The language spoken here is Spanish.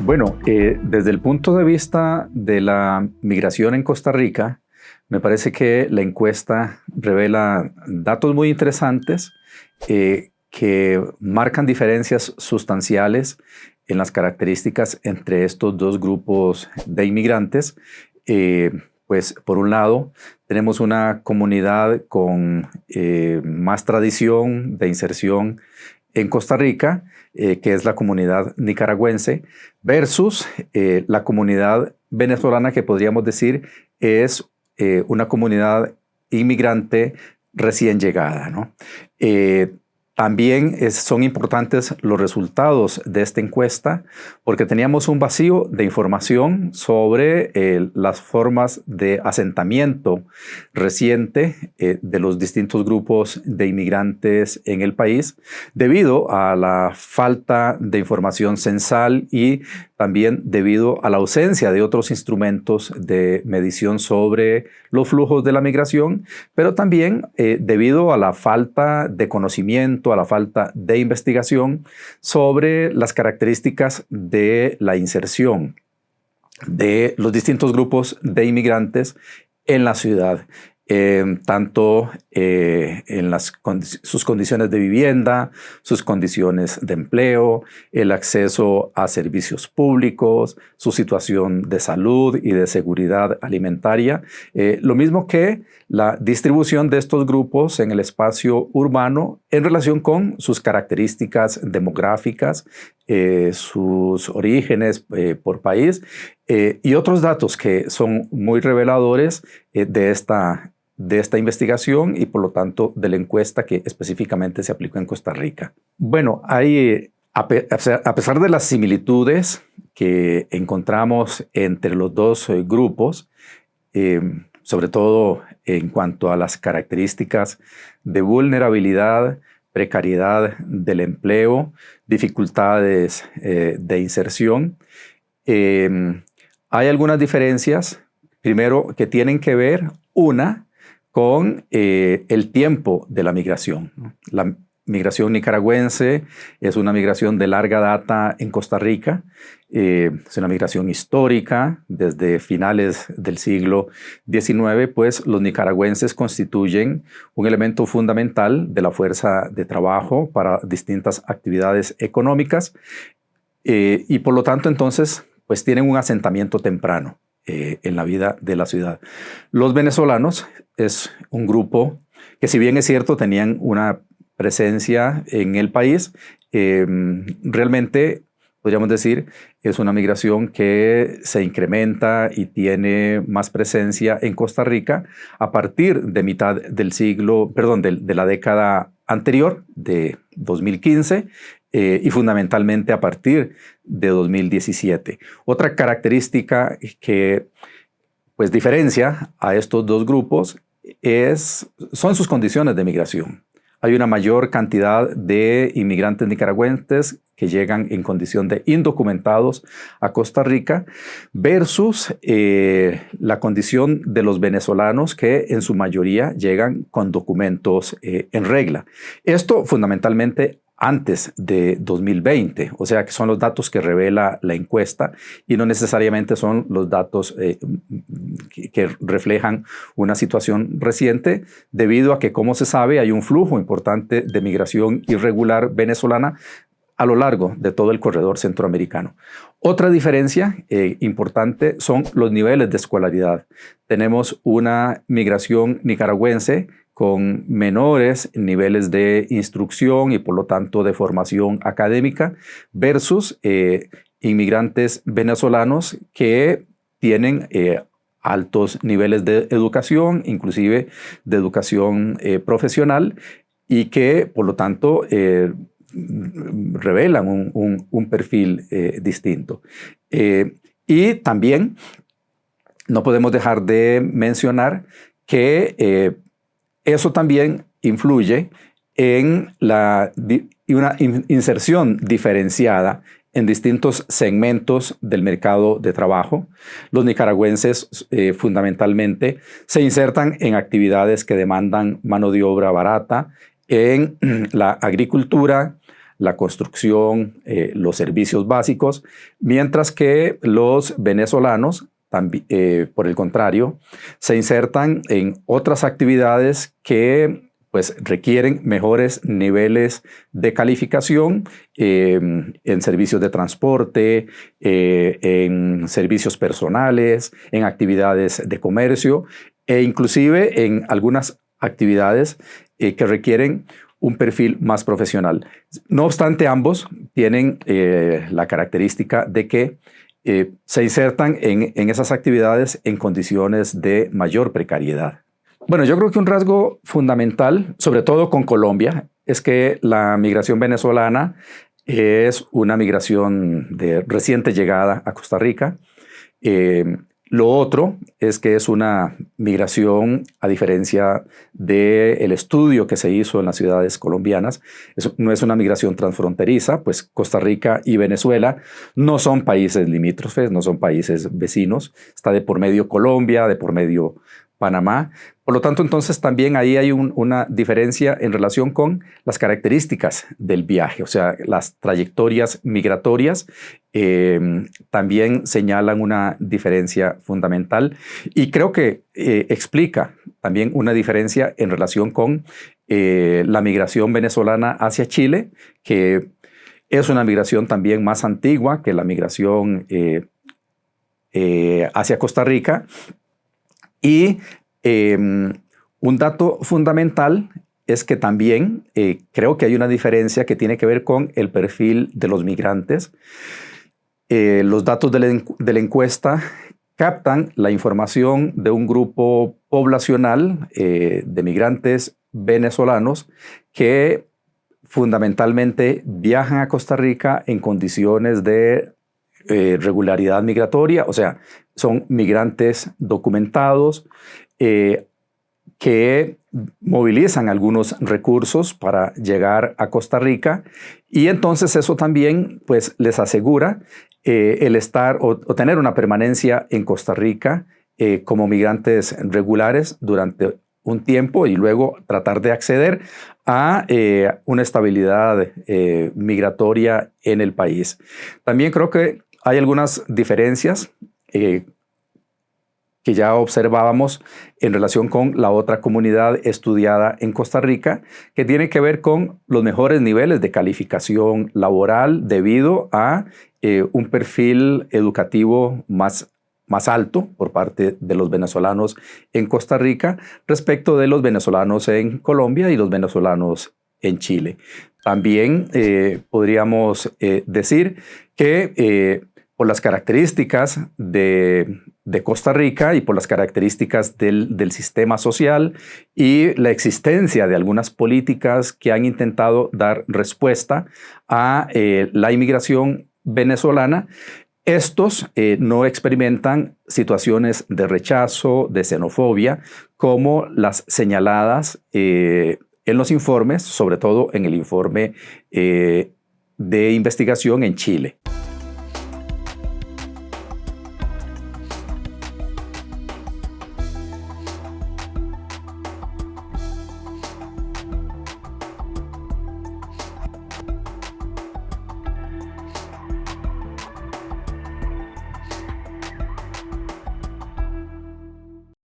Bueno, desde el punto de vista de la migración en Costa Rica, me parece que la encuesta revela datos muy interesantes que marcan diferencias sustanciales en las características entre estos dos grupos de inmigrantes. Pues por un lado, tenemos una comunidad con más tradición de inserción en Costa Rica, que es la comunidad nicaragüense, versus la comunidad venezolana, que podríamos decir es una comunidad inmigrante recién llegada, ¿no? También son importantes los resultados de esta encuesta porque teníamos un vacío de información sobre las formas de asentamiento reciente de los distintos grupos de inmigrantes en el país debido a la falta de información censal y también debido a la ausencia de otros instrumentos de medición sobre los flujos de la migración, pero también debido a la falta de conocimiento, a la falta de investigación sobre las características de la inserción de los distintos grupos de inmigrantes en la ciudad. Tanto en sus condiciones de vivienda, sus condiciones de empleo, el acceso a servicios públicos, su situación de salud y de seguridad alimentaria, lo mismo que la distribución de estos grupos en el espacio urbano en relación con sus características demográficas, sus orígenes por país y otros datos que son muy reveladores de esta investigación y por lo tanto de la encuesta que específicamente se aplicó en Costa Rica. Bueno, a pesar de las similitudes que encontramos entre los dos grupos, sobre todo en cuanto a las características de vulnerabilidad, precariedad del empleo, dificultades de inserción, hay algunas diferencias, primero, que tienen que ver, una, con el tiempo de la migración. La migración nicaragüense es una migración de larga data en Costa Rica, es una migración histórica. Desde finales del siglo XIX, pues los nicaragüenses constituyen un elemento fundamental de la fuerza de trabajo para distintas actividades económicas y por lo tanto entonces pues tienen un asentamiento temprano en la vida de la ciudad. Los venezolanos es un grupo que, si bien es cierto, tenían una presencia en el país, realmente podríamos decir es una migración que se incrementa y tiene más presencia en Costa Rica a partir de mitad del siglo, perdón, de la década anterior, de 2015, y fundamentalmente a partir de 2017. Otra característica que pues diferencia a estos dos grupos son sus condiciones de migración. Hay una mayor cantidad de inmigrantes nicaragüenses que llegan en condición de indocumentados a Costa Rica versus la condición de los venezolanos que en su mayoría llegan con documentos en regla. Esto fundamentalmente antes de 2020, o sea que son los datos que revela la encuesta y no necesariamente son los datos que reflejan una situación reciente, debido a que, como se sabe, hay un flujo importante de migración irregular venezolana a lo largo de todo el corredor centroamericano. Otra diferencia importante son los niveles de escolaridad. Tenemos una migración nicaragüense con menores niveles de instrucción y por lo tanto de formación académica versus inmigrantes venezolanos que tienen altos niveles de educación, inclusive de educación profesional, y que por lo tanto revelan un perfil distinto. Y también no podemos dejar de mencionar que eso también influye en una inserción diferenciada en distintos segmentos del mercado de trabajo. Los nicaragüenses fundamentalmente se insertan en actividades que demandan mano de obra barata, en la agricultura, la construcción, los servicios básicos, mientras que los venezolanos, por el contrario, se insertan en otras actividades que pues requieren mejores niveles de calificación en servicios de transporte, en servicios personales, en actividades de comercio e inclusive en algunas actividades que requieren un perfil más profesional. No obstante, ambos tienen la característica de que se insertan en esas actividades en condiciones de mayor precariedad. Bueno, yo creo que un rasgo fundamental, sobre todo con Colombia, es que la migración venezolana es una migración de reciente llegada a Costa Rica. Lo otro es que es una migración, a diferencia del estudio que se hizo en las ciudades colombianas, no es una migración transfronteriza, pues Costa Rica y Venezuela no son países limítrofes, no son países vecinos, está de por medio Colombia, de por medio Panamá. Por lo tanto, entonces también ahí hay una diferencia en relación con las características del viaje, o sea, las trayectorias migratorias también señalan una diferencia fundamental y creo que explica también una diferencia en relación con la migración venezolana hacia Chile, que es una migración también más antigua que la migración hacia Costa Rica. Y un dato fundamental es que también creo que hay una diferencia que tiene que ver con el perfil de los migrantes. Los datos de la encuesta captan la información de un grupo poblacional de migrantes venezolanos que fundamentalmente viajan a Costa Rica en condiciones de regularidad migratoria, o sea, son migrantes documentados que movilizan algunos recursos para llegar a Costa Rica y entonces eso también pues, les asegura el estar o tener una permanencia en Costa Rica como migrantes regulares durante un tiempo y luego tratar de acceder a una estabilidad migratoria en el país. También creo que hay algunas diferencias que ya observábamos en relación con la otra comunidad estudiada en Costa Rica, que tiene que ver con los mejores niveles de calificación laboral debido a un perfil educativo más alto por parte de los venezolanos en Costa Rica respecto de los venezolanos en Colombia y los venezolanos en Chile. También podríamos decir que por las características de Costa Rica y por las características del sistema social y la existencia de algunas políticas que han intentado dar respuesta a la inmigración venezolana, estos no experimentan situaciones de rechazo, de xenofobia, como las señaladas en los informes, sobre todo en el informe de investigación en Chile.